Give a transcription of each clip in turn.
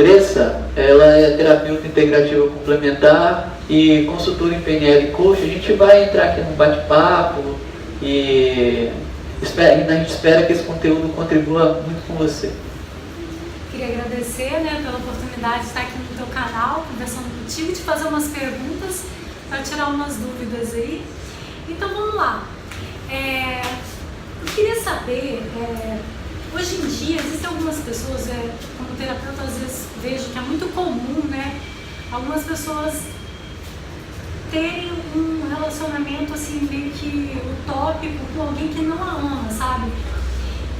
Andressa, ela é terapeuta integrativa complementar e consultora em PNL e coach. A gente vai entrar aqui num bate-papo e a gente espera que esse conteúdo contribua muito com você. Queria agradecer, pela oportunidade de estar aqui no teu canal, conversando contigo, te fazer umas perguntas para tirar umas dúvidas aí. Então vamos lá. Eu queria saber, hoje em dia existem algumas pessoas, como terapeuta às vezes vejo que é muito comum, algumas pessoas terem um relacionamento assim meio que utópico com alguém que não a ama, sabe?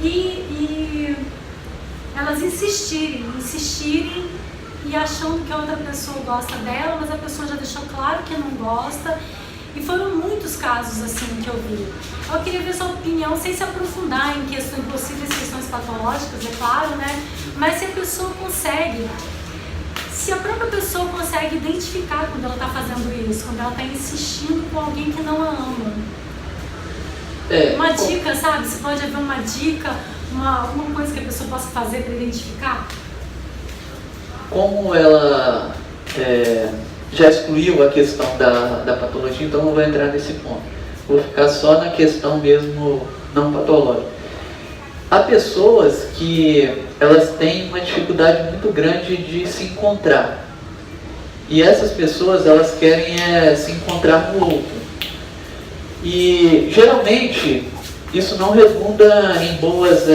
E elas insistirem e achando que a outra pessoa gosta dela, mas a pessoa já deixou claro que não gosta. E foram muitos casos assim que eu vi. Eu queria ver sua opinião, sem se aprofundar em possíveis questões patológicas, é claro, mas se a pessoa consegue, se a própria pessoa consegue identificar quando ela está fazendo isso, quando ela está insistindo com alguém que não a ama. Uma dica, sabe? Se pode haver uma dica, alguma coisa que a pessoa possa fazer para identificar? Como ela já excluiu a questão da patologia, então não vou entrar nesse ponto. Vou ficar só na questão mesmo não patológica. Há pessoas que elas têm uma dificuldade muito grande de se encontrar. E essas pessoas, elas querem se encontrar no outro. E geralmente isso não redunda em bons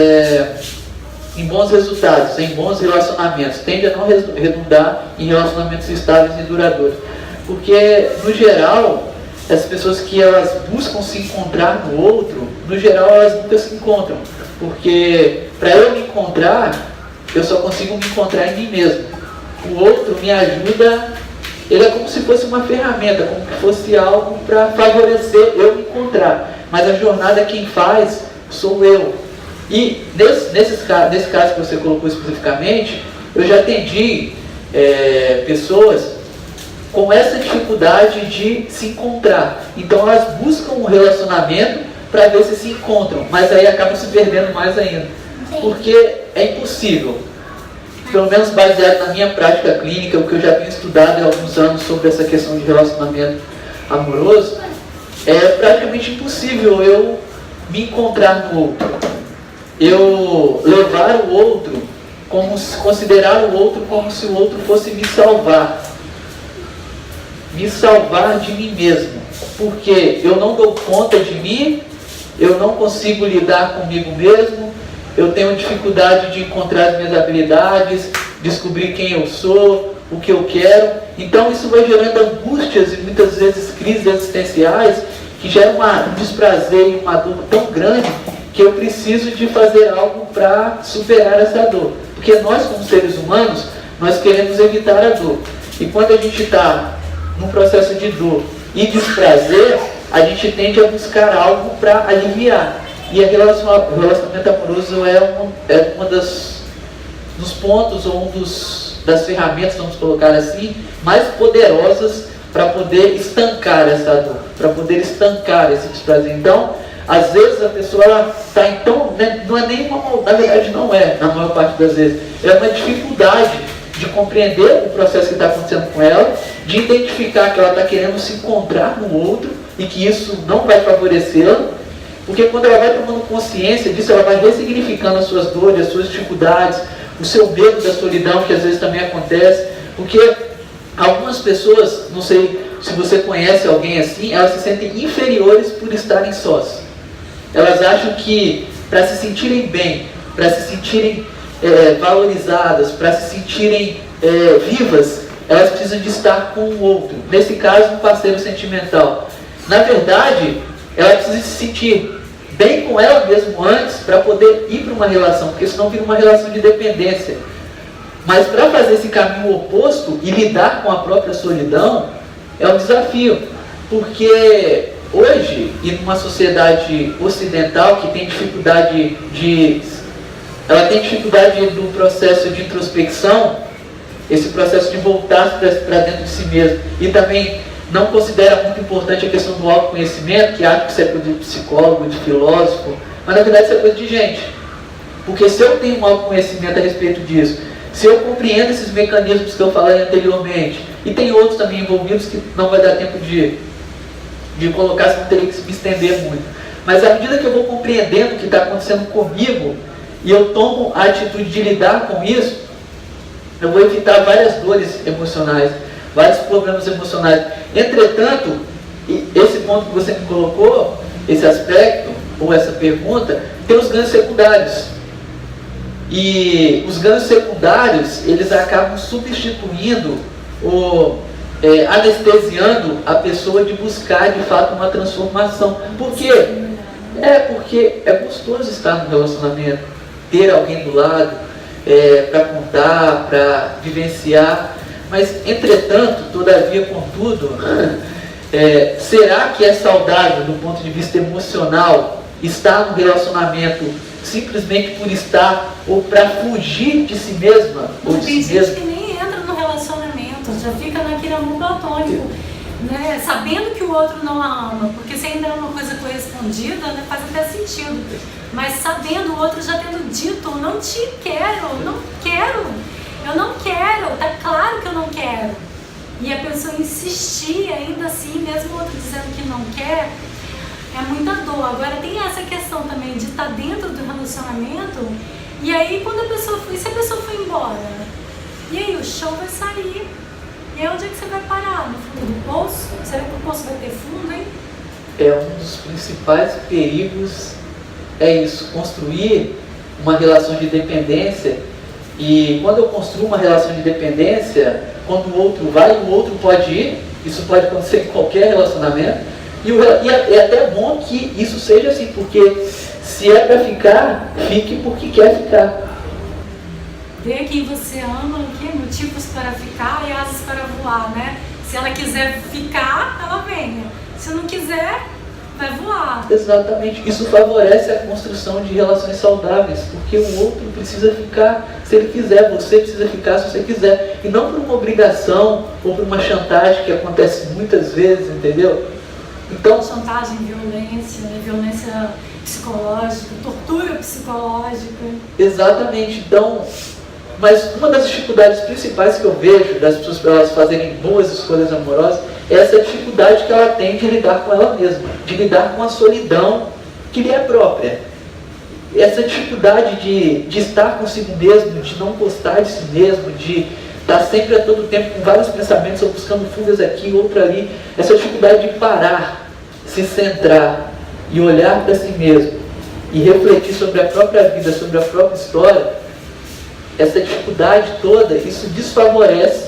resultados, em bons relacionamentos. Tende a não redundar em relacionamentos estáveis e duradouros. Porque, no geral, as pessoas que elas buscam se encontrar no outro, no geral elas nunca se encontram. Porque para eu me encontrar, eu só consigo me encontrar em mim mesmo. O outro me ajuda, ele é como se fosse uma ferramenta, como se fosse algo para favorecer eu me encontrar. Mas a jornada quem faz sou eu. E nesse caso que você colocou especificamente, eu já atendi pessoas com essa dificuldade de se encontrar. Então elas buscam um relacionamento para ver se encontram, mas aí acabam se perdendo mais ainda. Porque é impossível, pelo menos baseado na minha prática clínica, o que eu já tenho estudado há alguns anos sobre essa questão de relacionamento amoroso, é praticamente impossível eu me encontrar no outro. Eu levar o outro, considerar o outro como se o outro fosse me salvar de mim mesmo, porque eu não dou conta de mim, eu não consigo lidar comigo mesmo, eu tenho dificuldade de encontrar as minhas habilidades, descobrir quem eu sou, o que eu quero. Então isso vai gerando angústias e muitas vezes crises existenciais que geram um desprazer e uma dor tão grande que eu preciso de fazer algo para superar essa dor. Porque nós, como seres humanos, nós queremos evitar a dor. E quando a gente está num processo de dor e desprazer, a gente tende a buscar algo para aliviar. E o relacionamento amoroso é uma dos pontos, ou das ferramentas, vamos colocar assim, mais poderosas para poder estancar essa dor, para poder estancar esse desprazer. Então, às vezes a pessoa está não é nem uma maldade, na verdade não é, na maior parte das vezes, é uma dificuldade de compreender o processo que está acontecendo com ela, de identificar que ela está querendo se encontrar no outro e que isso não vai favorecê-la, porque quando ela vai tomando consciência disso, ela vai ressignificando as suas dores, as suas dificuldades, o seu medo da solidão, que às vezes também acontece, porque algumas pessoas, não sei se você conhece alguém assim, elas se sentem inferiores por estarem sós. Elas acham que para se sentirem bem, para se sentirem valorizadas, para se sentirem vivas, elas precisam de estar com o outro. Nesse caso, um parceiro sentimental. Na verdade, ela precisa se sentir bem com ela mesma antes para poder ir para uma relação, porque senão vira uma relação de dependência. Mas para fazer esse caminho oposto e lidar com a própria solidão, é um desafio. Porque hoje, e numa sociedade ocidental que tem dificuldade do processo de introspecção, esse processo de voltar para dentro de si mesmo, e também não considera muito importante a questão do autoconhecimento, que acha que isso é coisa de psicólogo, de filósofo, mas na verdade isso é coisa de gente. Porque se eu tenho um autoconhecimento a respeito disso, Se eu compreendo esses mecanismos que eu falei anteriormente, e tem outros também envolvidos que não vai dar tempo de colocar, senão teria que me estender muito. Mas à medida que eu vou compreendendo o que está acontecendo comigo, e eu tomo a atitude de lidar com isso, eu vou evitar várias dores emocionais, vários problemas emocionais. Entretanto, esse ponto que você me colocou, esse aspecto, ou essa pergunta, tem os ganhos secundários. E os ganhos secundários, eles acabam substituindo ou anestesiando a pessoa de buscar, de fato, uma transformação. Por quê? Porque é gostoso estar no relacionamento, ter alguém do lado, para contar, para vivenciar. Mas, entretanto, todavia, contudo, será que é saudável do ponto de vista emocional estar no relacionamento simplesmente por estar ou para fugir de si mesma? Ou de tem si gente mesmo? que nem entra no relacionamento, já fica naquele amor platônico, né? Sabendo que o outro não a ama, porque se ainda é uma coisa correspondida, né, faz até sentido. Mas sabendo o outro já tendo dito, não te quero, não quero, eu não quero, tá claro que eu não quero. E a pessoa insistir ainda assim, mesmo o outro dizendo que não quer, é muita dor. Agora tem essa questão também de estar dentro do relacionamento, e aí quando a pessoa foi, se a pessoa foi embora, e aí o chão vai sair. E aí onde é que você vai parar? No fundo do poço? Será que o poço vai ter fundo, hein? Um dos principais perigos é isso, construir uma relação de dependência. E quando eu construo uma relação de dependência, quando o outro vai, o outro pode ir. Isso pode acontecer em qualquer relacionamento. E é até bom que isso seja assim, porque se é para ficar, fique porque quer ficar. Ver quem você ama, que motivos para ficar e asas para voar, né? Se ela quiser ficar, ela venha. Se não quiser, vai voar. Exatamente. Isso favorece a construção de relações saudáveis, porque o outro precisa ficar se ele quiser, você precisa ficar se você quiser. E não por uma obrigação ou por uma chantagem que acontece muitas vezes, entendeu? Então, chantagem, violência, né? Violência psicológica, tortura psicológica. Exatamente. Então, mas uma das dificuldades principais que eu vejo das pessoas para elas fazerem boas escolhas amorosas é essa dificuldade que ela tem de lidar com ela mesma, de lidar com a solidão que lhe é própria. Essa dificuldade de estar consigo mesmo, de não gostar de si mesmo, de estar sempre a todo tempo com vários pensamentos, ou buscando fugas aqui, outra ali. Essa dificuldade de parar, se centrar e olhar para si mesmo e refletir sobre a própria vida, sobre a própria história. Essa dificuldade toda, isso desfavorece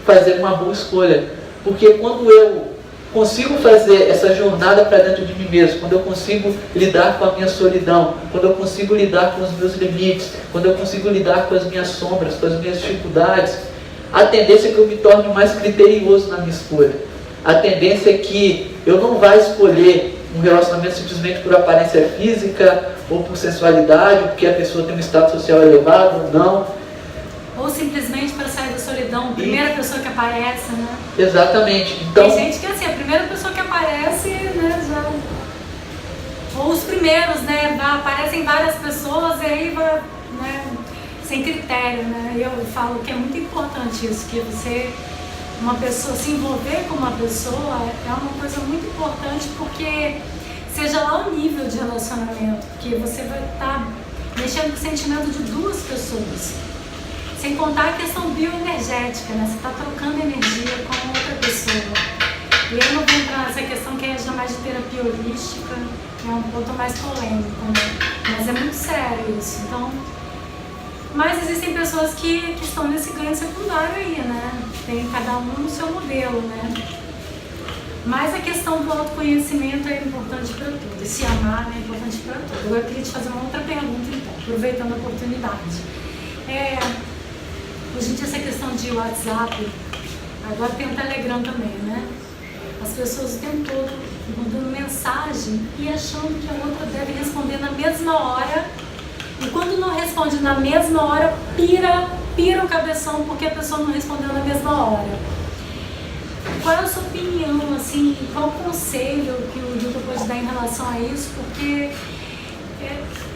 fazer uma boa escolha. Porque quando eu consigo fazer essa jornada para dentro de mim mesmo, quando eu consigo lidar com a minha solidão, quando eu consigo lidar com os meus limites, quando eu consigo lidar com as minhas sombras, com as minhas dificuldades, a tendência é que eu me torne mais criterioso na minha escolha. A tendência é que eu não vá escolher um relacionamento simplesmente por aparência física, ou por sensualidade, ou porque a pessoa tem um status social elevado, ou não. Ou simplesmente para sair da solidão, primeira pessoa que aparece, né? Exatamente. Então, tem gente que é assim, a primeira pessoa que aparece, né, já... Ou os primeiros, né, aparecem várias pessoas e aí vai, né, sem critério, né? E eu falo que é muito importante isso, que você, uma pessoa, se envolver com uma pessoa é uma coisa muito importante, porque seja lá o nível de relacionamento, porque você vai estar mexendo com o sentimento de duas pessoas. Sem contar a questão bioenergética, né? Você está trocando energia com outra pessoa. E eu não vou entrar nessa questão que é já mais de terapia holística, que é um ponto mais polêmico, né? Mas é muito sério isso. Então, mas existem pessoas que estão nesse ganho secundário aí, né? Tem cada um no seu modelo, né? Mas a questão do autoconhecimento é importante para tudo. E se amar é importante para tudo. Agora eu queria te fazer uma outra pergunta, então, aproveitando a oportunidade. Hoje em dia essa questão de WhatsApp, agora tem o Telegram também, né? As pessoas o tempo todo mandando mensagem e achando que a outra deve responder na mesma hora. E quando não responde na mesma hora, pira o cabeção porque a pessoa não respondeu na mesma hora. Qual é a sua opinião, assim, qual o conselho que o Hilton pode dar em relação a isso? Porque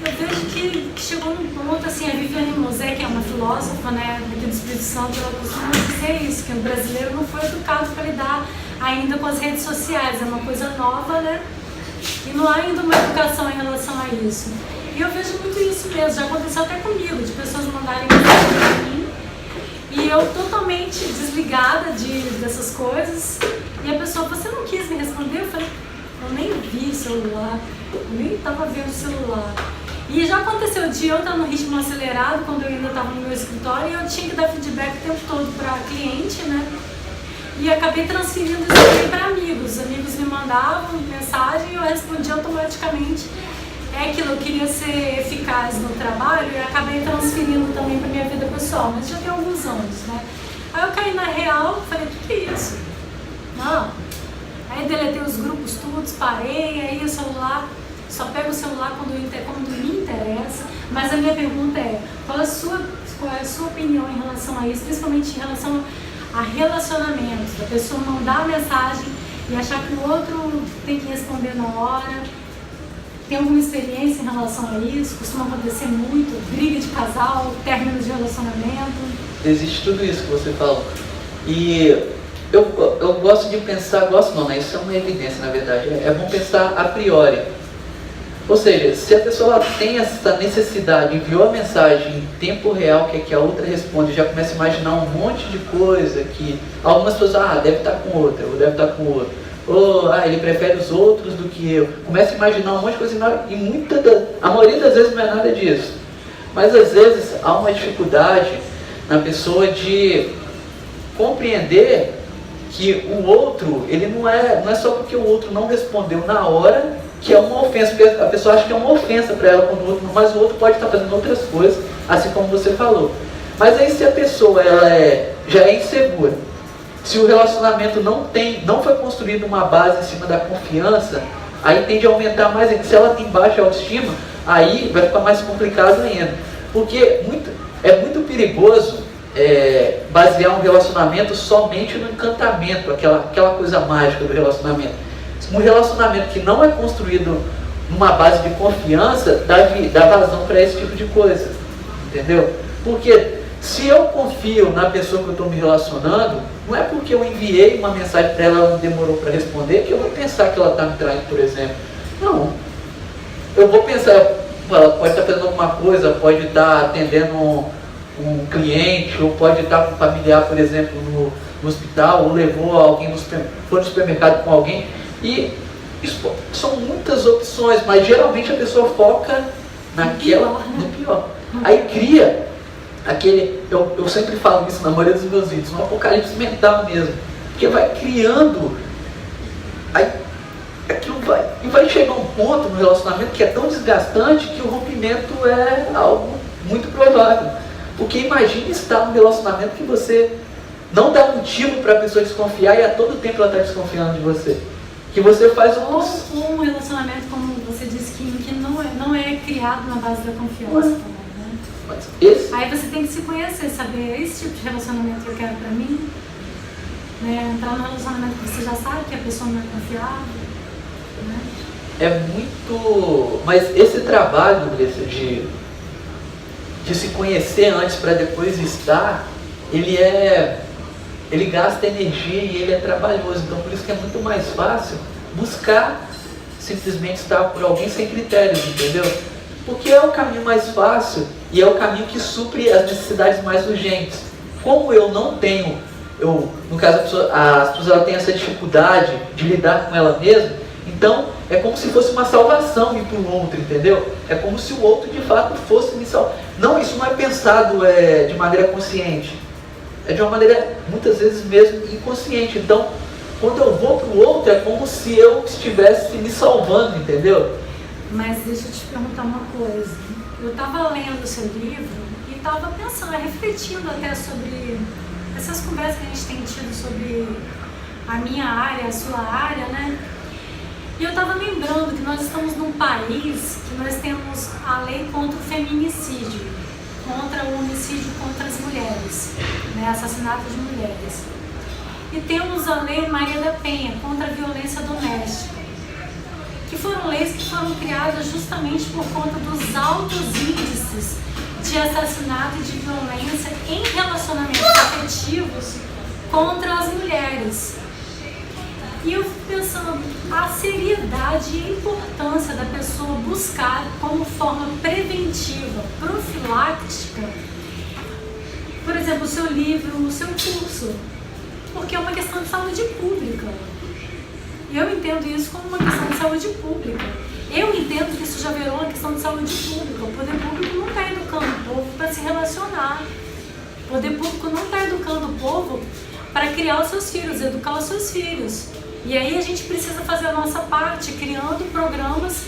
eu vejo que chegou num ponto, assim, a Viviane Mosé, que é uma filósofa filósofa, né, aqui do Espírito Santo, ela costuma dizer isso, que o brasileiro não foi educado para lidar ainda com as redes sociais, é uma coisa nova, né? E não há ainda uma educação em relação a isso. E eu vejo muito isso mesmo, já aconteceu até comigo, de pessoas mandarem mensagem para mim e eu totalmente desligada dessas coisas, e a pessoa, você não quis me responder? Eu falei, eu nem vi o celular, eu nem estava vendo o celular. E já aconteceu de eu estar no ritmo acelerado, quando eu ainda estava no meu escritório, e eu tinha que dar feedback o tempo todo para cliente, né? E acabei transferindo isso também para amigos. Amigos me mandavam mensagem e eu respondia automaticamente. É aquilo, eu queria ser eficaz no trabalho e acabei transferindo também para minha vida pessoal, mas já tem alguns anos, né? Aí eu caí na real, falei, o que é isso? Não. Aí deletei os grupos todos, parei, aí o celular, só pego o celular quando me interessa. Mas a minha pergunta é, qual é a sua opinião em relação a isso, principalmente em relação a relacionamentos, da pessoa mandar mensagem e achar que o outro tem que responder na hora? Tem alguma experiência em relação a isso? Costuma acontecer muito? Briga de casal, término de relacionamento? Existe tudo isso que você falou. E eu gosto de pensar, gosto não, né? Isso é uma evidência, na verdade. É bom pensar a priori. Ou seja, se a pessoa tem essa necessidade, enviou a mensagem em tempo real, que a outra responde, já começa a imaginar um monte de coisa que algumas pessoas, deve estar com outra, ou deve estar com outro. Ou, ele prefere os outros do que eu. Começa a imaginar um monte de coisa e a maioria das vezes não é nada disso. Mas às vezes há uma dificuldade na pessoa de compreender que o outro, ele não é só porque o outro não respondeu na hora que é uma ofensa, porque a pessoa acha que é uma ofensa para ela quando o outro, mas o outro pode estar fazendo outras coisas, assim como você falou. Mas aí se a pessoa já é insegura, se o relacionamento não foi construído uma base em cima da confiança, aí tende a aumentar mais ainda. Se ela tem baixa autoestima, aí vai ficar mais complicado ainda. Porque é muito perigoso basear um relacionamento somente no encantamento, aquela coisa mágica do relacionamento. Um relacionamento que não é construído numa base de confiança dá vazão para esse tipo de coisa, entendeu? Porque se eu confio na pessoa que eu estou me relacionando, não é porque eu enviei uma mensagem para ela, ela não demorou para responder, que eu vou pensar que ela está me traindo, por exemplo. Não. Eu vou pensar, ela pode estar fazendo alguma coisa, pode estar atendendo um cliente, ou pode estar com um familiar, por exemplo, no hospital, ou levou alguém foi no supermercado com alguém. E isso, são muitas opções, mas geralmente a pessoa foca no pior. Aí cria aquele, eu sempre falo isso na maioria dos meus vídeos, um apocalipse mental mesmo, porque vai criando, aí aquilo vai chegar um ponto no relacionamento que é tão desgastante que o rompimento é algo muito provável. Porque imagine estar num relacionamento que você não dá motivo para a pessoa desconfiar e a todo tempo ela está desconfiando de você. Que você faz um relacionamento, como você disse, que não é criado na base da confiança. Aí você tem que se conhecer, saber esse tipo de relacionamento que eu quero pra mim, né? Entrar num relacionamento que você já sabe que a pessoa não é confiável, né? É muito... Mas esse trabalho de se conhecer antes para depois estar, ele gasta energia e ele é trabalhoso. Então por isso que é muito mais fácil buscar simplesmente estar por alguém sem critérios, entendeu? Porque é o caminho mais fácil e é o caminho que supre as necessidades mais urgentes. Como eu não tenho, no caso as pessoas têm essa dificuldade de lidar com ela mesma, então é como se fosse uma salvação ir para o outro, entendeu? É como se o outro de fato fosse me salvar. Não, isso não é pensado de maneira consciente. É de uma maneira, muitas vezes mesmo, inconsciente. Então, quando eu vou para o outro, é como se eu estivesse me salvando, entendeu? Mas deixa eu te perguntar uma coisa. Eu estava lendo o seu livro e estava pensando, refletindo até sobre essas conversas que a gente tem tido sobre a minha área, a sua área, né? E eu estava lembrando que nós estamos num país que nós temos a lei contra o feminicídio, contra o homicídio contra as mulheres, né, assassinato de mulheres. E temos a lei Maria da Penha contra a violência doméstica, que foram leis que foram criadas justamente por conta dos altos índices de assassinato e de violência em relacionamentos afetivos contra as mulheres. E eu fico pensando, a seriedade e a importância da pessoa buscar como forma preventiva, profilática, por exemplo, o seu livro, o seu curso, porque é uma questão de saúde pública. Eu entendo isso como uma questão de saúde pública. Eu entendo que isso já virou uma questão de saúde pública. O poder público não está educando o povo para se relacionar. O poder público não está educando o povo para criar os seus filhos, educar os seus filhos. E aí a gente precisa fazer a nossa parte, criando programas,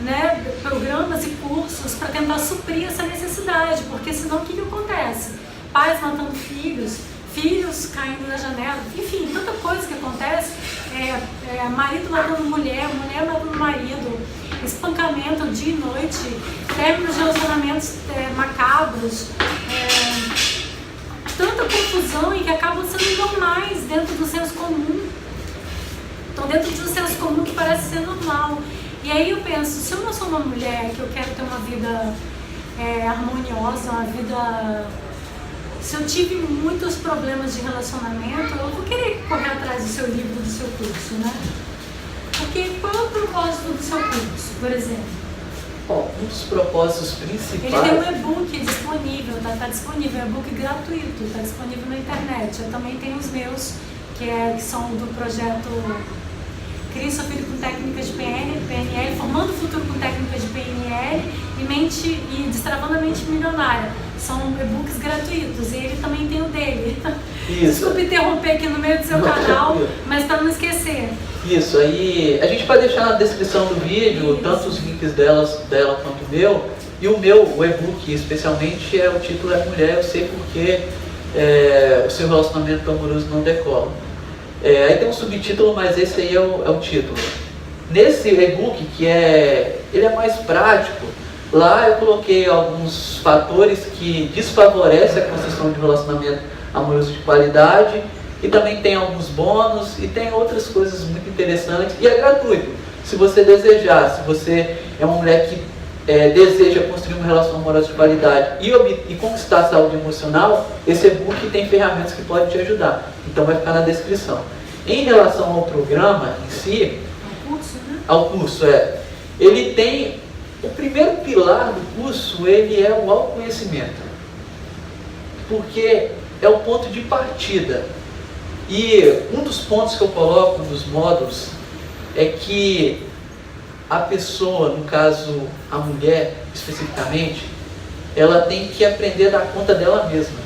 né, programas e cursos para tentar suprir essa necessidade, porque senão o que acontece? Pais matando filhos, filhos caindo da janela, enfim, tanta coisa que acontece, marido matando mulher, mulher matando marido, espancamento dia e noite, términos de relacionamentos macabros, tanta confusão e que acabam sendo normais dentro do senso comum. Então, dentro de um senso comum que parece ser normal. E aí eu penso, se eu não sou uma mulher que eu quero ter uma vida harmoniosa, uma vida... Se eu tive muitos problemas de relacionamento, eu vou querer correr atrás do seu livro, do seu curso, né? Porque qual é o propósito do seu curso, por exemplo? Bom, um dos propósitos principais... Ele tem um e-book disponível, tá disponível, é um e-book gratuito, tá disponível na internet. Eu também tenho os meus, que são do projeto Crie Seu Filho com Técnicas de PNL, Formando o Futuro com Técnicas de PNL e Destravando a Mente Milionária. São e-books gratuitos e ele também tem o dele. Isso. Desculpe interromper aqui no meio do seu canal, mas para não esquecer. Isso, aí a gente vai deixar na descrição do vídeo tanto os links dela quanto o meu. E o meu, o e-book especialmente, o título é Mulher, eu sei porque o seu relacionamento amoroso não decola. Aí tem um subtítulo, mas esse aí é o título. Nesse e-book, ele é mais prático, lá eu coloquei alguns fatores que desfavorecem a construção de um relacionamento amoroso de qualidade, e também tem alguns bônus, e tem outras coisas muito interessantes, e é gratuito. Se você desejar, se você é uma mulher que deseja construir uma relação amorosa de qualidade e conquistar a saúde emocional, esse e-book tem ferramentas que podem te ajudar. Então vai ficar na descrição. Em relação ao programa em si, ao curso, ele tem o primeiro pilar do curso, ele é o autoconhecimento, porque é o ponto de partida. E um dos pontos que eu coloco nos módulos é que a pessoa, no caso a mulher especificamente, ela tem que aprender a dar conta dela mesma.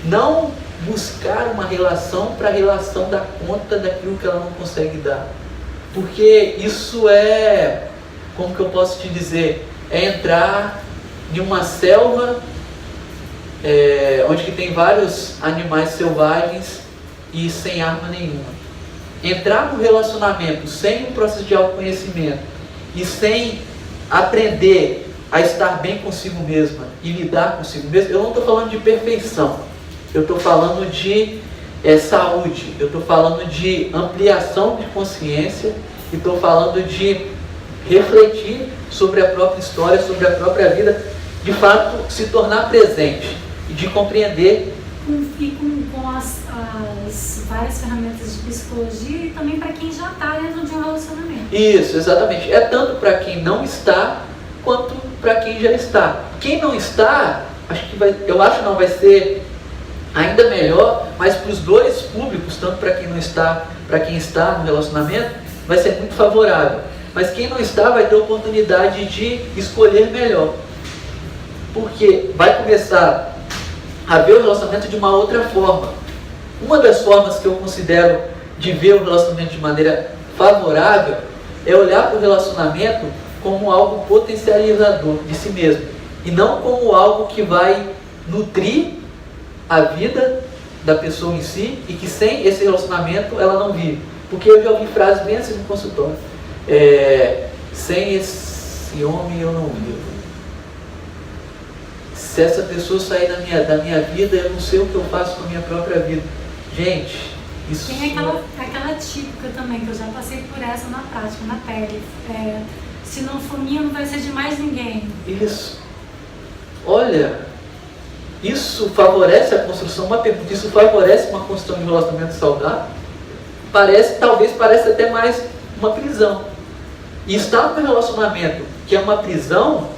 Não buscar uma relação para a relação dar conta daquilo que ela não consegue dar. Porque isso como que eu posso te dizer, entrar em uma selva onde que tem vários animais selvagens e sem arma nenhuma. Entrar no relacionamento sem um processo de autoconhecimento e sem aprender a estar bem consigo mesma e lidar consigo mesma, eu não estou falando de perfeição, eu estou falando de saúde, eu estou falando de ampliação de consciência, e estou falando de refletir sobre a própria história, sobre a própria vida, de fato se tornar presente e de compreender. Com as várias ferramentas de psicologia e também para quem já está dentro de um relacionamento. Isso, exatamente. É tanto para quem não está, quanto para quem já está. Quem não está, vai ser ainda melhor, mas para os dois públicos, tanto para quem não está, para quem está no relacionamento, vai ser muito favorável. Mas quem não está vai ter a oportunidade de escolher melhor. Porque vai começar a ver o relacionamento de uma outra forma. Uma das formas que eu considero de ver o relacionamento de maneira favorável é olhar para o relacionamento como algo potencializador de si mesmo, e não como algo que vai nutrir a vida da pessoa em si, e que sem esse relacionamento ela não vive. Porque eu já ouvi frases bem assim no consultório: sem esse homem eu não vivo. Se essa pessoa sair da minha vida, eu não sei o que eu faço com a minha própria vida. Gente, isso... Tem aquela típica também, que eu já passei por essa na prática, na pele. Se não for minha, não vai ser de mais ninguém. Isso. olha, isso favorece a construção, uma pergunta, isso favorece uma construção de um relacionamento saudável? Talvez pareça até mais uma prisão. E estar no relacionamento que é uma prisão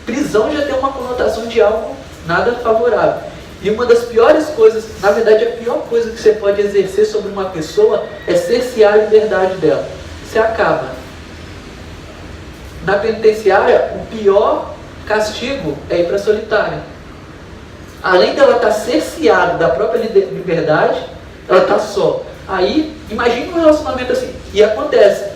já tem uma conotação de algo nada favorável. E uma das piores coisas, na verdade a pior coisa que você pode exercer sobre uma pessoa é cercear a liberdade dela. Você acaba. Na penitenciária, o pior castigo é ir para a solitária. Além dela estar cerceada da própria liberdade, ela está só. Aí, imagine um relacionamento assim. E acontece.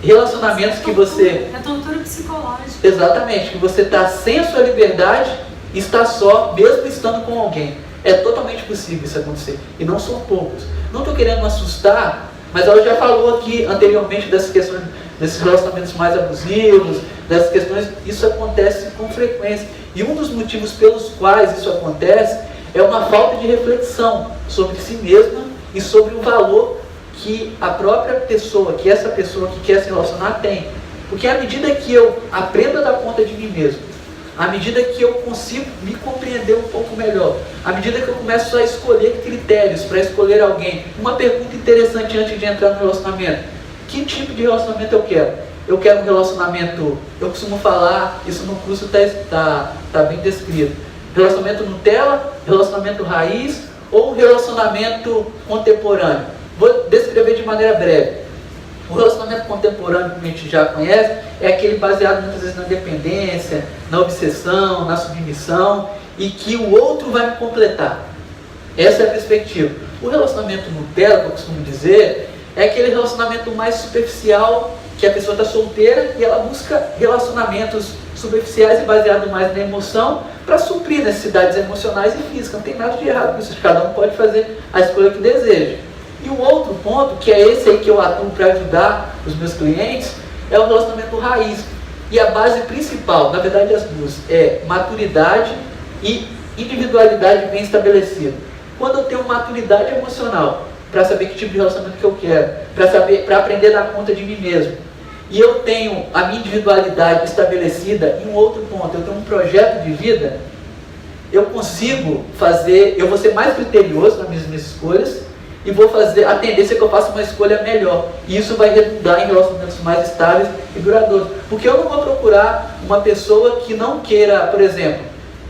Relacionamentos que você... É tortura psicológica. Exatamente. Que você está sem a sua liberdade e está só, mesmo estando com alguém. É totalmente possível isso acontecer. E não são poucos. Não estou querendo assustar, mas ela já falou aqui anteriormente dessas questões, desses relacionamentos mais abusivos, dessas questões. Isso acontece com frequência. E um dos motivos pelos quais isso acontece é uma falta de reflexão sobre si mesma e sobre o valor que a própria pessoa, que essa pessoa que quer se relacionar tem. Porque à medida que eu aprendo a dar conta de mim mesmo, à medida que eu consigo me compreender um pouco melhor, à medida que eu começo a escolher critérios para escolher alguém, uma pergunta interessante antes de entrar no relacionamento: que tipo de relacionamento eu quero? Eu quero um relacionamento, eu costumo falar, isso no curso está bem descrito, relacionamento Nutella, relacionamento raiz ou relacionamento contemporâneo. Vou descrever de maneira breve. O relacionamento contemporâneo, que a gente já conhece, é aquele baseado muitas vezes na dependência, na obsessão, na submissão, e que o outro vai me completar. Essa é a perspectiva. O relacionamento Nutella, que eu costumo dizer, é aquele relacionamento mais superficial, que a pessoa está solteira e ela busca relacionamentos superficiais e baseados mais na emoção para suprir necessidades emocionais e físicas. Não tem nada de errado com isso, cada um pode fazer a escolha que deseja. E o outro ponto, que é esse aí que eu atuo para ajudar os meus clientes, é o relacionamento raiz. E a base principal, na verdade as duas, é maturidade e individualidade bem estabelecida. Quando eu tenho maturidade emocional para saber que tipo de relacionamento que eu quero, para aprender a dar conta de mim mesmo, e eu tenho a minha individualidade estabelecida, e um outro ponto, eu tenho um projeto de vida, eu consigo fazer, eu vou ser mais criterioso nas minhas escolhas, e vou fazer a tendência é que eu faça uma escolha melhor. E isso vai redundar em relacionamentos mais estáveis e duradouros. Porque eu não vou procurar uma pessoa que não queira, por exemplo,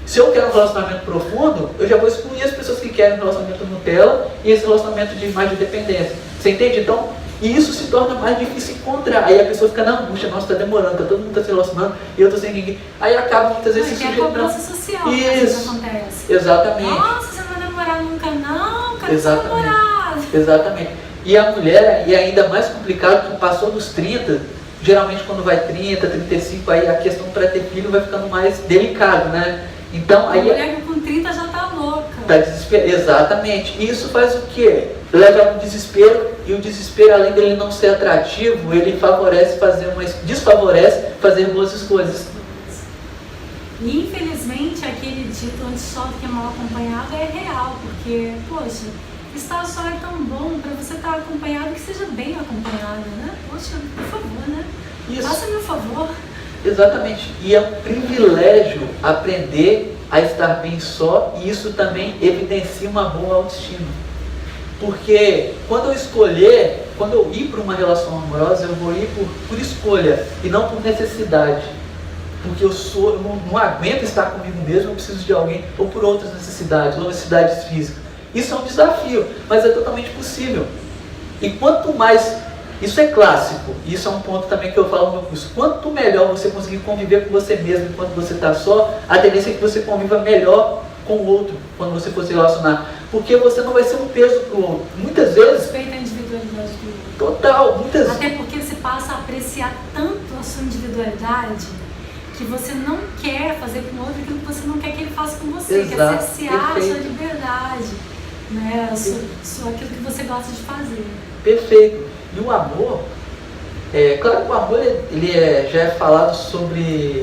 se eu quero um relacionamento profundo, eu já vou excluir as pessoas que querem um relacionamento Nutella e esse relacionamento de mais de dependência. Você entende? Então, e isso se torna mais difícil encontrar. Aí a pessoa fica na angústia, nossa, está demorando, todo mundo está se relacionando e eu estou sem ninguém. Aí acaba muitas vezes se sujeitando. É a cobrança social que isso acontece. Exatamente. Nossa, você não vai namorar nunca não, cara, exatamente. namorar. Exatamente. E a mulher, e ainda mais complicado, que passou dos 30, geralmente quando vai 30, 35, aí a questão para ter filho vai ficando mais delicado, né? Então, aí, a mulher com 30 já tá louca. Tá desesperada. Exatamente. E isso faz o quê? Leva ao desespero, e o desespero, além dele não ser atrativo, ele desfavorece fazer boas escolhas. E infelizmente aquele dito onde chove que é mal acompanhado é real, porque, poxa, estar só é tão bom para você estar acompanhado, que seja bem acompanhado, né? Poxa, por favor, né? Isso. Faça-me um favor. Exatamente. E é um privilégio aprender a estar bem só, e isso também evidencia uma boa autoestima. Porque quando eu ir para uma relação amorosa, eu vou ir por escolha e não por necessidade. Porque eu não aguento estar comigo mesmo, eu preciso de alguém, ou por outras necessidades, ou necessidades físicas. Isso é um desafio, mas é totalmente possível. E quanto mais, isso é clássico, isso é um ponto também que eu falo no meu curso, quanto melhor você conseguir conviver com você mesmo enquanto você está só, a tendência é que você conviva melhor com o outro, quando você for se relacionar. Porque você não vai ser um peso para o outro. Muitas vezes... Respeita a individualidade do outro. Total, muitas vezes. Até porque você passa a apreciar tanto a sua individualidade, que você não quer fazer com o outro aquilo que você não quer que ele faça com você. Exato, quer cercear perfeito. a sua liberdade, né? Aquilo que você gosta de fazer. Perfeito. E o amor, claro que o amor já é falado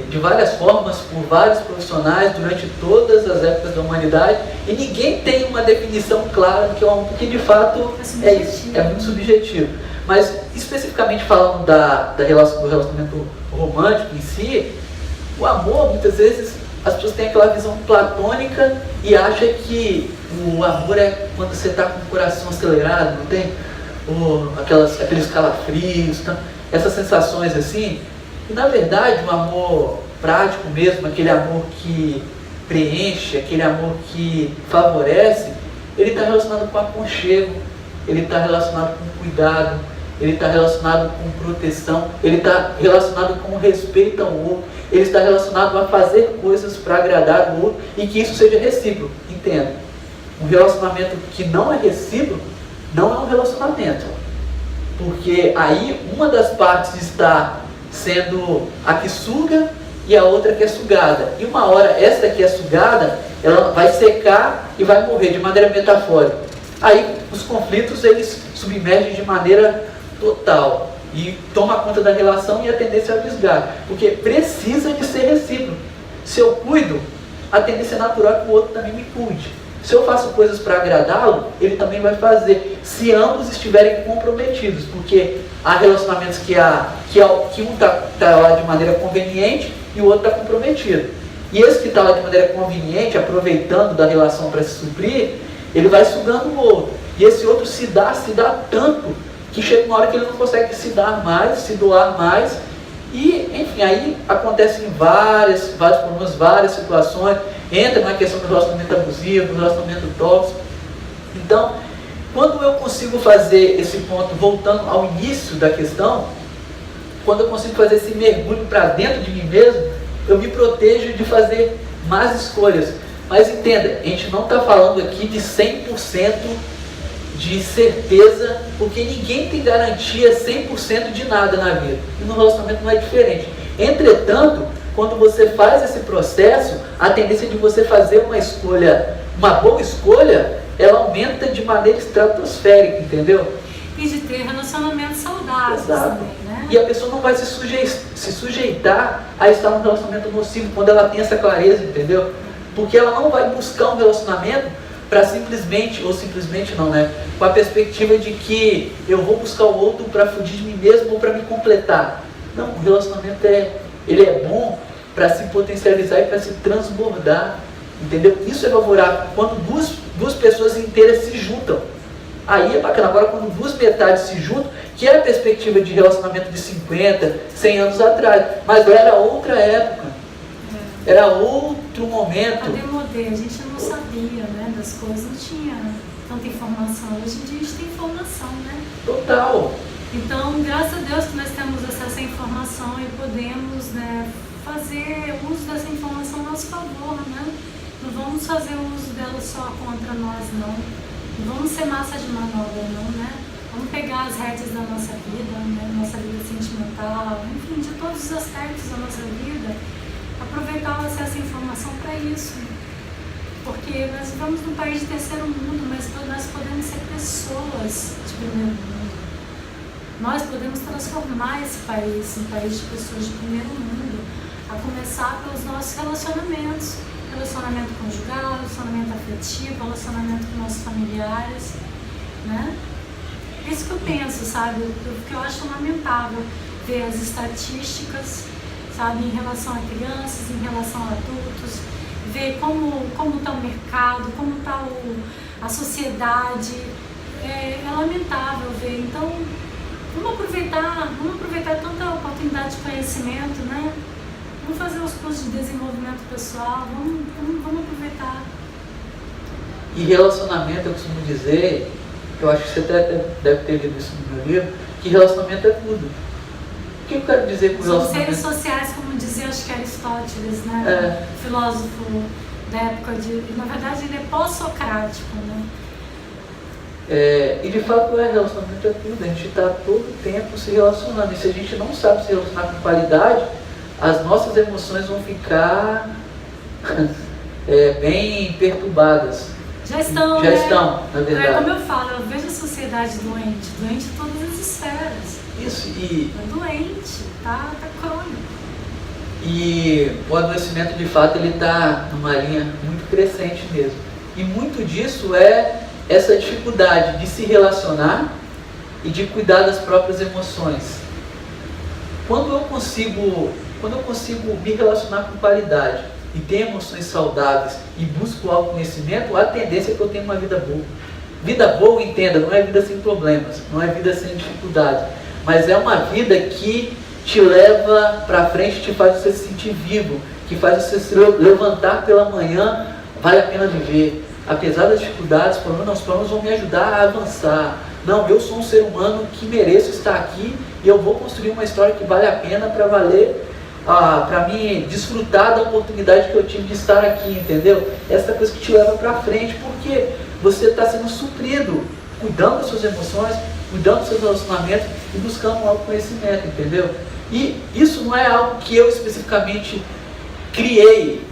de várias formas, por vários profissionais, durante todas as épocas da humanidade, e ninguém tem uma definição clara do que é o amor, porque de fato é isso, é muito subjetivo. Mas especificamente falando do relacionamento romântico em si, o amor muitas vezes as pessoas têm aquela visão platônica e acham que o amor é quando você está com o coração acelerado, não tem? Aqueles calafrios, tá? Essas sensações assim. E na verdade o amor prático mesmo, aquele amor que preenche, aquele amor que favorece, ele está relacionado com aconchego, ele está relacionado com cuidado, ele está relacionado com proteção, ele está relacionado com respeito ao outro, ele está relacionado a fazer coisas para agradar o outro e que isso seja recíproco. Entenda, um relacionamento que não é recíproco não é um relacionamento, porque aí uma das partes está sendo a que suga e a outra que é sugada, e uma hora essa que é sugada, ela vai secar e vai morrer, de maneira metafórica. Aí os conflitos eles submergem de maneira total e toma conta da relação e a tendência é o desgaste, porque precisa de ser recíproco. Se eu cuido, a tendência natural é que o outro também me cuide. Se eu faço coisas para agradá-lo, ele também vai fazer, se ambos estiverem comprometidos, porque há relacionamentos que um está lá de maneira conveniente e o outro está comprometido. E esse que está lá de maneira conveniente, aproveitando da relação para se suprir, ele vai sugando o outro. E esse outro se dá tanto, que chega uma hora que ele não consegue se dar mais, se doar mais. E, enfim, aí acontecem vários problemas, várias situações. Entra na questão do relacionamento abusivo, do relacionamento tóxico. Então, quando eu consigo fazer esse ponto, voltando ao início da questão, quando eu consigo fazer esse mergulho para dentro de mim mesmo, eu me protejo de fazer más escolhas. Mas entenda, a gente não está falando aqui de 100% de certeza, porque ninguém tem garantia 100% de nada na vida. E no relacionamento não é diferente. Entretanto, quando você faz esse processo, a tendência de você fazer uma escolha, uma boa escolha, ela aumenta de maneira estratosférica, entendeu? E de ter relacionamentos saudáveis. Exato. Também, né? E a pessoa não vai se sujeitar a estar num relacionamento nocivo quando ela tem essa clareza, entendeu? Porque ela não vai buscar um relacionamento para simplesmente não, né? Com a perspectiva de que eu vou buscar o outro para fugir de mim mesmo ou para me completar. Não, o relacionamento ele é bom para se potencializar e para se transbordar, entendeu? Isso é favorável quando duas pessoas inteiras se juntam. Aí é bacana. Agora, quando duas metades se juntam, que é a perspectiva de relacionamento de 50, 100 anos atrás, mas era outra época, era outro momento. A demodê, a gente não sabia, né, das coisas, não tinha tanta informação. Hoje em dia a gente tem informação, né? Total. Então, graças a Deus que nós temos acesso à informação e podemos, né, fazer uso dessa informação a nosso favor, né? Não vamos fazer uso dela só contra nós, não. Não vamos ser massa de manobra, não, né? Vamos pegar as rédeas da nossa vida, né? Nossa vida sentimental, enfim, de todos os aspectos da nossa vida, aproveitar o acesso à informação para isso. Porque nós vivemos num país de terceiro mundo, mas nós podemos ser pessoas de primeiro mundo. Nós podemos transformar esse país em país de pessoas de primeiro mundo, a começar pelos nossos relacionamentos. Relacionamento conjugal, relacionamento afetivo, relacionamento com nossos familiares, né? É isso que eu penso, sabe? Porque eu acho lamentável ver as estatísticas, sabe, em relação a crianças, em relação a adultos, ver como está o mercado, como está a sociedade. É lamentável ver. Então, vamos aproveitar tanta oportunidade de conhecimento, né? Vamos fazer os cursos de desenvolvimento pessoal, vamos aproveitar. E relacionamento, eu costumo dizer, eu acho que você até deve ter lido isso no meu livro, que relacionamento é tudo. O que eu quero dizer com relacionamento? São seres sociais, como dizia, acho que Aristóteles, né? Filósofo da época de... Na verdade, ele é pós-socrático, né? E de fato relacionamento é tudo. A gente está todo o tempo se relacionando. E se a gente não sabe se relacionar com qualidade, as nossas emoções vão ficar bem perturbadas. Já estão, na verdade. Como eu falo, eu vejo a sociedade doente em todas as esferas. Isso, e... Tá doente, tá crônico. E o adoecimento, de fato, ele está numa linha muito crescente mesmo. E muito disso é essa dificuldade de se relacionar e de cuidar das próprias emoções. Quando eu consigo me relacionar com qualidade, e tenho emoções saudáveis e busco o autoconhecimento, a tendência é que eu tenha uma vida boa. Vida boa, entenda, não é vida sem problemas, não é vida sem dificuldade, mas é uma vida que te leva para frente, te faz você se sentir vivo, que faz você se levantar pela manhã, vale a pena viver. Apesar das dificuldades, os problemas vão me ajudar a avançar. Não, eu sou um ser humano que mereço estar aqui e eu vou construir uma história que vale a pena para valer, para mim desfrutar da oportunidade que eu tive de estar aqui, entendeu? Essa coisa que te leva para frente, porque você está sendo suprido, cuidando das suas emoções, cuidando dos seus relacionamentos e buscando um autoconhecimento, entendeu? E isso não é algo que eu especificamente criei.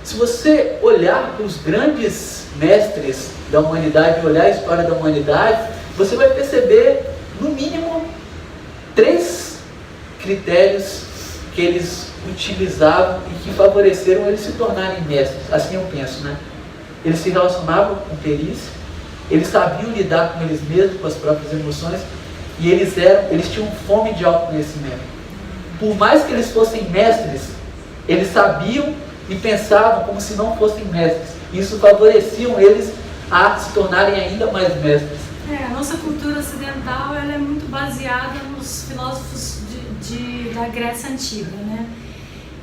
Se você olhar para os grandes mestres da humanidade, olhar a história da humanidade, você vai perceber, no mínimo, 3 critérios que eles utilizavam e que favoreceram eles se tornarem mestres. Assim eu penso, né? Eles se relacionavam com perícia, eles sabiam lidar com eles mesmos, com as próprias emoções, e eles tinham fome de autoconhecimento. Por mais que eles fossem mestres, eles sabiam e pensavam como se não fossem mestres. Isso favoreciam eles a se tornarem ainda mais mestres. A nossa cultura ocidental ela é muito baseada nos filósofos da Grécia Antiga, né?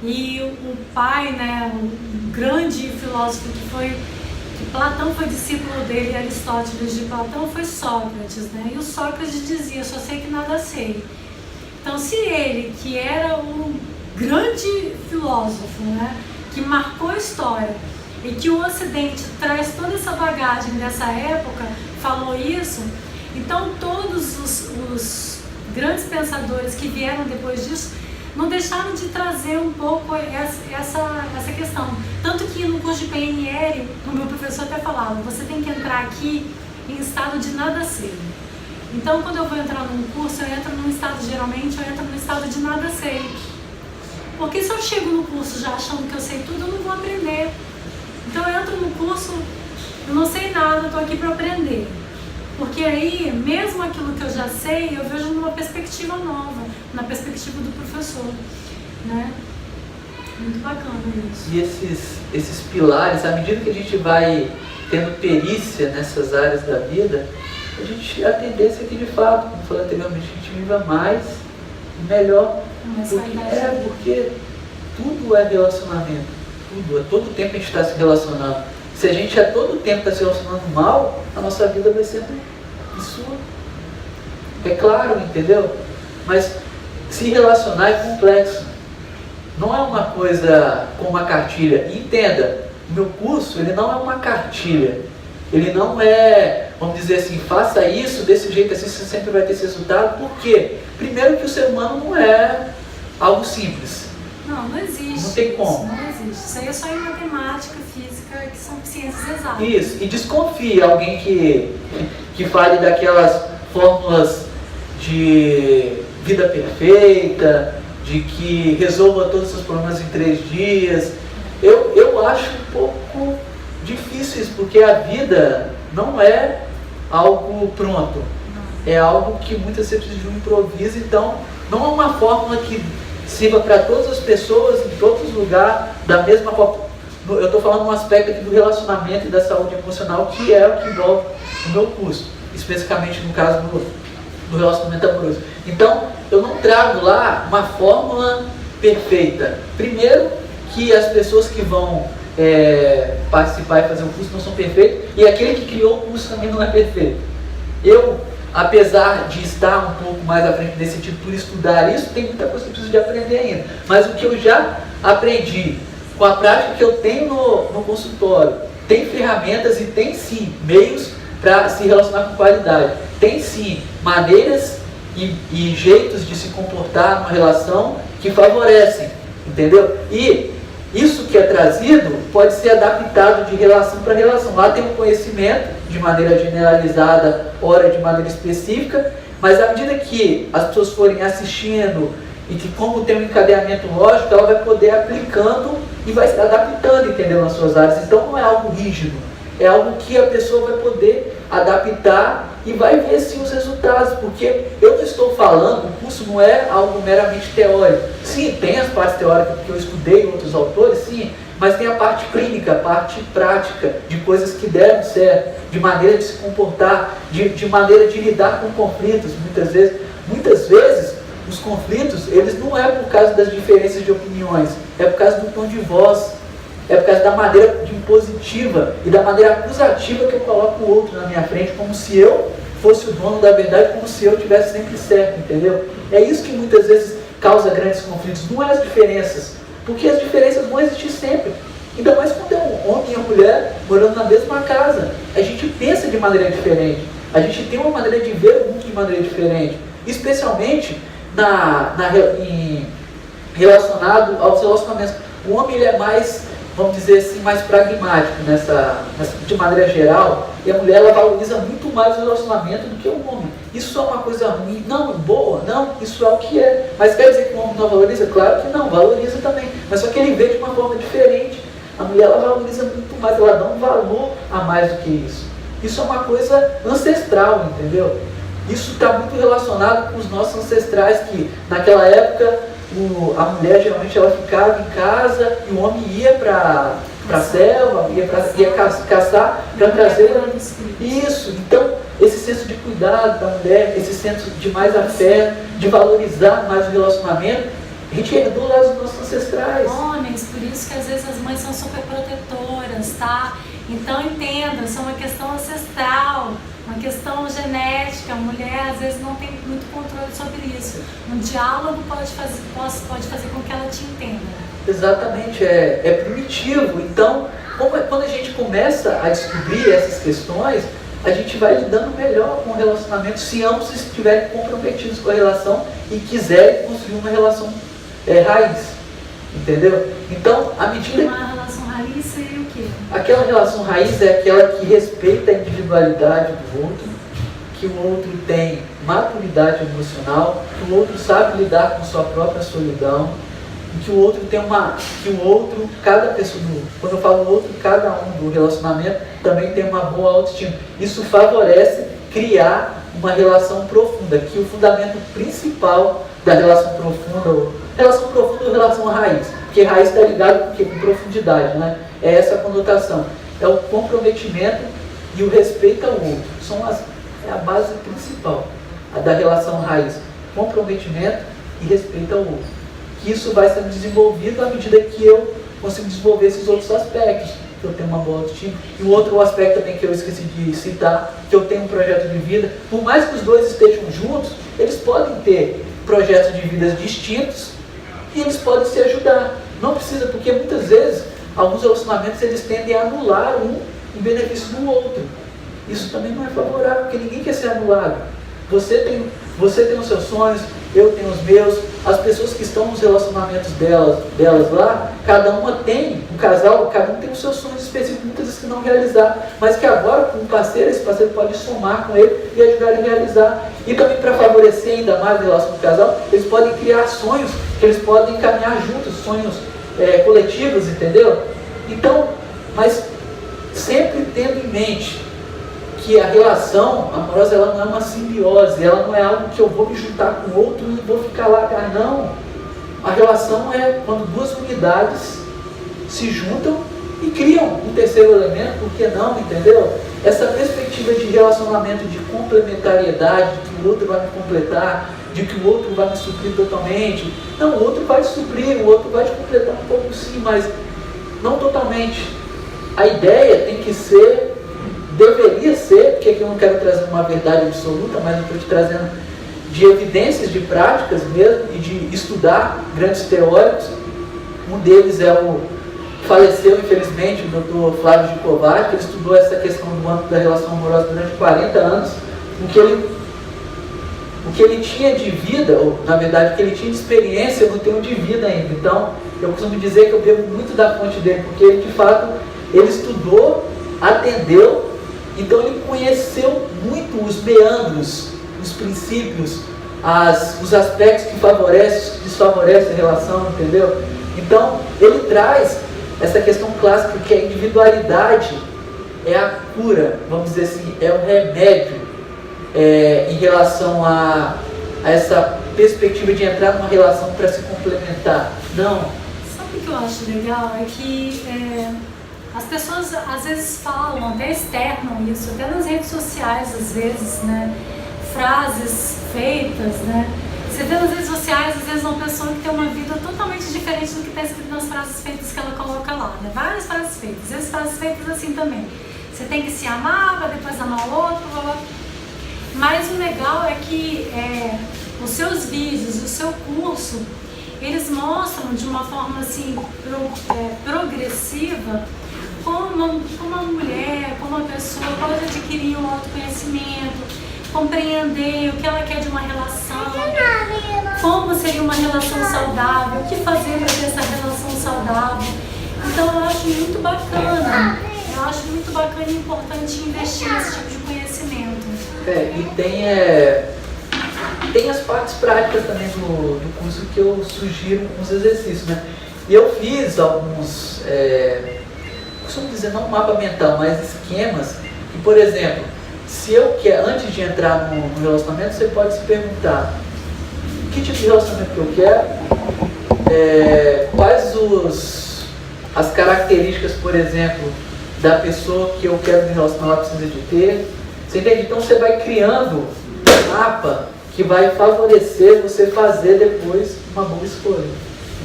E o pai, né, o grande filósofo que Platão foi discípulo dele, e Aristóteles de Platão, foi Sócrates, né? E o Sócrates dizia, só sei que nada sei. Então, se ele, que era um grande filósofo, né, que marcou a história, e que o Ocidente traz toda essa bagagem dessa época, falou isso, então todos os grandes pensadores que vieram depois disso não deixaram de trazer um pouco essa questão. Tanto que no curso de PNL, o meu professor até falava, você tem que entrar aqui em estado de nada sei. Então, quando eu vou entrar num curso, geralmente eu entro no estado de nada sei. Porque se eu chego no curso já achando que eu sei tudo, eu não vou aprender. Então eu entro no curso, eu não sei nada, eu estou aqui para aprender. Porque aí, mesmo aquilo que eu já sei, eu vejo numa perspectiva nova, na perspectiva do professor, né? Muito bacana isso. E esses pilares, à medida que a gente vai tendo perícia nessas áreas da vida, a tendência é que, de fato, como eu falei anteriormente, a gente viva mais e melhor. Porque tudo é relacionamento. Tudo, a todo tempo a gente está se relacionando. Se a gente a todo tempo está se relacionando mal, a nossa vida vai ser isso. É claro, entendeu? Mas se relacionar é complexo. Não é uma coisa com uma cartilha. E entenda, o meu curso ele não é uma cartilha. Ele não é, vamos dizer assim, faça isso desse jeito assim, você sempre vai ter esse resultado. Por quê? Primeiro que o ser humano não é algo simples. Não existe. Não tem como. Não existe. Isso aí é só em matemática, física, que são ciências exatas. Isso. E desconfie alguém que fale daquelas fórmulas de vida perfeita, de que resolva todos os seus problemas em 3 dias. Eu acho um pouco difícil isso, porque a vida não é algo pronto. É algo que muitas vezes precisa de um improviso, então não é uma fórmula que sirva para todas as pessoas, em todos os lugares, da mesma forma. Eu estou falando um aspecto aqui do relacionamento e da saúde emocional, que é o que envolve o meu curso, especificamente no caso do relacionamento amoroso. Então, eu não trago lá uma fórmula perfeita. Primeiro, que as pessoas que vão participar e fazer o curso não são perfeitos, e aquele que criou o curso também não é perfeito. Eu, apesar de estar um pouco mais à frente nesse sentido por estudar isso, tem muita coisa que eu preciso de aprender ainda. Mas o que eu já aprendi com a prática que eu tenho no consultório, tem ferramentas e tem sim meios para se relacionar com qualidade. Tem sim maneiras e jeitos de se comportar numa relação que favorecem, entendeu? E isso que é trazido pode ser adaptado de relação para relação. Lá tem um conhecimento de maneira generalizada, ora de maneira específica, mas à medida que as pessoas forem assistindo e que como tem um encadeamento lógico, ela vai poder aplicando e vai se adaptando, entendeu, nas suas áreas. Então não é algo rígido, é algo que a pessoa vai poder adaptar e vai ver sim os resultados, porque eu não estou falando, o curso não é algo meramente teórico. Sim, tem as partes teóricas, porque eu estudei outros autores, sim, mas tem a parte clínica, a parte prática, de coisas que deram certo, de maneira de se comportar, de maneira de lidar com conflitos, muitas vezes os conflitos, eles não é por causa das diferenças de opiniões, é por causa do tom de voz, é por causa da maneira impositiva e da maneira acusativa que eu coloco o outro na minha frente, como se eu fosse o dono da verdade, como se eu tivesse sempre certo, entendeu? É isso que muitas vezes causa grandes conflitos, não é as diferenças, porque as diferenças vão existir sempre. Ainda mais quando é um homem e uma mulher morando na mesma casa. A gente pensa de maneira diferente, a gente tem uma maneira de ver o mundo de maneira diferente, especialmente relacionado aos relacionamentos. O homem ele é mais, vamos dizer assim, mais pragmático de maneira geral, e a mulher ela valoriza muito mais o relacionamento do que o homem. Isso é uma coisa ruim? Não, boa, não, isso é o que é. Mas quer dizer que o homem não valoriza? Claro que não, valoriza também. Mas só que ele vê de uma forma diferente. A mulher ela valoriza muito mais, ela dá um valor a mais do que isso. Isso é uma coisa ancestral, entendeu? Isso está muito relacionado com os nossos ancestrais, que naquela época a mulher geralmente ela ficava em casa e o homem ia para a selva, ia caçar para trazer isso. Então, esse senso de cuidado da mulher, esse senso de mais afeto, de valorizar mais o relacionamento, a gente herdou lá dos nossos ancestrais. Homens, por isso que às vezes as mães são super protetoras, tá? Então entenda, isso é uma questão ancestral, uma questão genética. A mulher às vezes não tem muito controle sobre isso. Um diálogo pode fazer com que ela te entenda. Exatamente, é primitivo. Então, quando a gente começa a descobrir essas questões, a gente vai lidando melhor com o relacionamento, se ambos estiverem comprometidos com a relação e quiserem construir uma relação raiz, entendeu? Então, à medida que... Uma relação raiz seria o quê? Aquela relação raiz é aquela que respeita a individualidade do outro, que o outro tem maturidade emocional, que o outro sabe lidar com sua própria solidão, e que o outro tem cada pessoa, quando eu falo outro, cada um do relacionamento também tem uma boa autoestima. Isso favorece criar uma relação profunda, que o fundamento principal da relação profunda ou relação raiz, porque raiz está ligado com profundidade, né? É essa a conotação, é o comprometimento e o respeito ao outro, é a base principal da relação raiz, comprometimento e respeito ao outro. Que isso vai sendo desenvolvido à medida que eu consigo desenvolver esses outros aspectos, que eu tenho uma boa autoestima. E o outro aspecto também que eu esqueci de citar, que eu tenho um projeto de vida, por mais que os dois estejam juntos, eles podem ter projetos de vidas distintos e eles podem se ajudar. Não precisa, porque muitas vezes alguns relacionamentos eles tendem a anular um em benefício do outro. Isso também não é favorável, porque ninguém quer ser anulado. Você tem os seus sonhos, eu tenho os meus, as pessoas que estão nos relacionamentos delas lá, cada uma tem, um casal, cada um tem os seus sonhos específicos, muitas vezes que não realizar, mas que agora com um parceiro, esse parceiro pode somar com ele e ajudar ele a realizar. E também para favorecer ainda mais a relação do casal, eles podem criar sonhos que eles podem caminhar juntos, sonhos coletivos, entendeu? Então, mas sempre tendo em mente que a relação amorosa ela não é uma simbiose, ela não é algo que eu vou me juntar com outro e vou ficar lá, não. A relação é quando duas unidades se juntam e criam um terceiro elemento, por que não, entendeu? Essa perspectiva de relacionamento, de complementariedade, de que o outro vai me completar, de que o outro vai me suprir totalmente. Não, o outro vai te suprir, o outro vai te completar um pouco sim, mas não totalmente. A ideia tem que ser, deveria ser, porque aqui eu não quero trazer uma verdade absoluta, mas eu estou te trazendo de evidências, de práticas mesmo, e de estudar grandes teóricos. Um deles faleceu infelizmente, o Dr. Flávio Gicovati, que ele estudou essa questão do âmbito da relação amorosa durante 40 anos, o que ele tinha de vida, ou na verdade o que ele tinha de experiência, eu não tenho de vida ainda. Então, eu costumo dizer que eu bebo muito da fonte dele, porque ele de fato, ele estudou, atendeu, então ele conheceu muito os meandros, os princípios, os aspectos que favorecem, que desfavorecem a relação, entendeu? Então, ele traz essa questão clássica que a individualidade é a cura, vamos dizer assim, é o remédio em relação a essa perspectiva de entrar numa relação para se complementar. Não. Sabe que eu acho legal é que as pessoas às vezes falam, até externam isso, até nas redes sociais às vezes, né? Frases feitas, né? Você vê nas redes sociais, às vezes, uma pessoa que tem uma vida totalmente diferente do que está escrito nas frases feitas que ela coloca lá, né? Várias frases feitas, às vezes frases feitas assim também. Você tem que se amar, para depois amar o outro, blá, blá. Mas o legal é que os seus vídeos, o seu curso, eles mostram de uma forma assim, progressiva, como uma mulher, como uma pessoa pode adquirir um autoconhecimento, compreender o que ela quer de uma relação, como seria uma relação saudável, o que fazer para ter essa relação saudável. Então eu acho muito bacana, e importante investir nesse tipo de conhecimento. E tem as partes práticas também do curso que eu sugiro uns exercícios, né? E eu fiz alguns, costumo dizer não mapa mental, mas esquemas, que, por exemplo, se eu quero, antes de entrar no relacionamento, você pode se perguntar que tipo de relacionamento que eu quero, quais as características, por exemplo, da pessoa que eu quero me relacionar, ela precisa de ter. Você entende? Então você vai criando um mapa que vai favorecer você fazer depois uma boa escolha.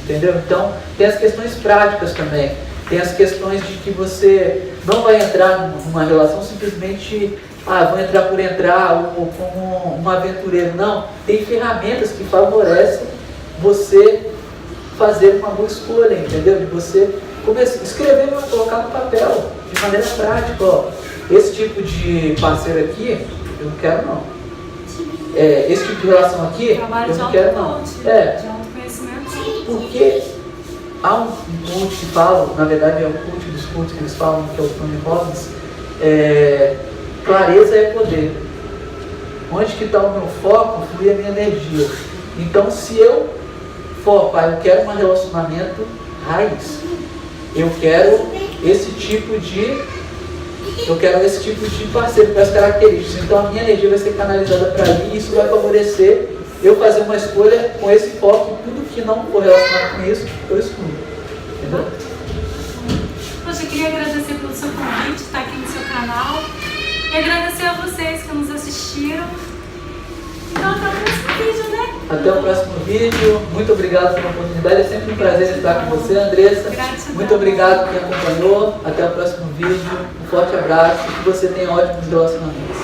Entendeu? Então tem as questões práticas também. Tem as questões de que você não vai entrar numa relação simplesmente, vou entrar por entrar, ou como um aventureiro. Não, tem ferramentas que favorecem você fazer uma boa escolha, entendeu? De você escrever, colocar no papel, de maneira prática, ó, esse tipo de parceiro aqui, eu não quero não. Esse tipo de relação aqui, eu não quero não. De autoconhecimento. Porque há um coach que fala, na verdade é o coach dos coaches que eles falam, que é o Tony Robbins, clareza é poder. Onde que está o meu foco, flui a minha energia. Então se eu foco, eu quero um relacionamento raiz, eu quero esse tipo de parceiro com as características. Então a minha energia vai ser canalizada para ali e isso vai favorecer eu fazer uma escolha com esse foco e tudo que não for relacionado com isso, eu excluo. Entendeu? Poxa, eu queria agradecer pelo seu convite, estar aqui no seu canal, e agradecer a vocês que nos assistiram. Então até o próximo vídeo, né? Até o próximo vídeo. Muito obrigado pela oportunidade. É sempre um prazer estar com você, Andressa. Gratidão. Muito obrigado por quem acompanhou. Até o próximo vídeo. Um forte abraço e que você tenha ótimos relacionamentos.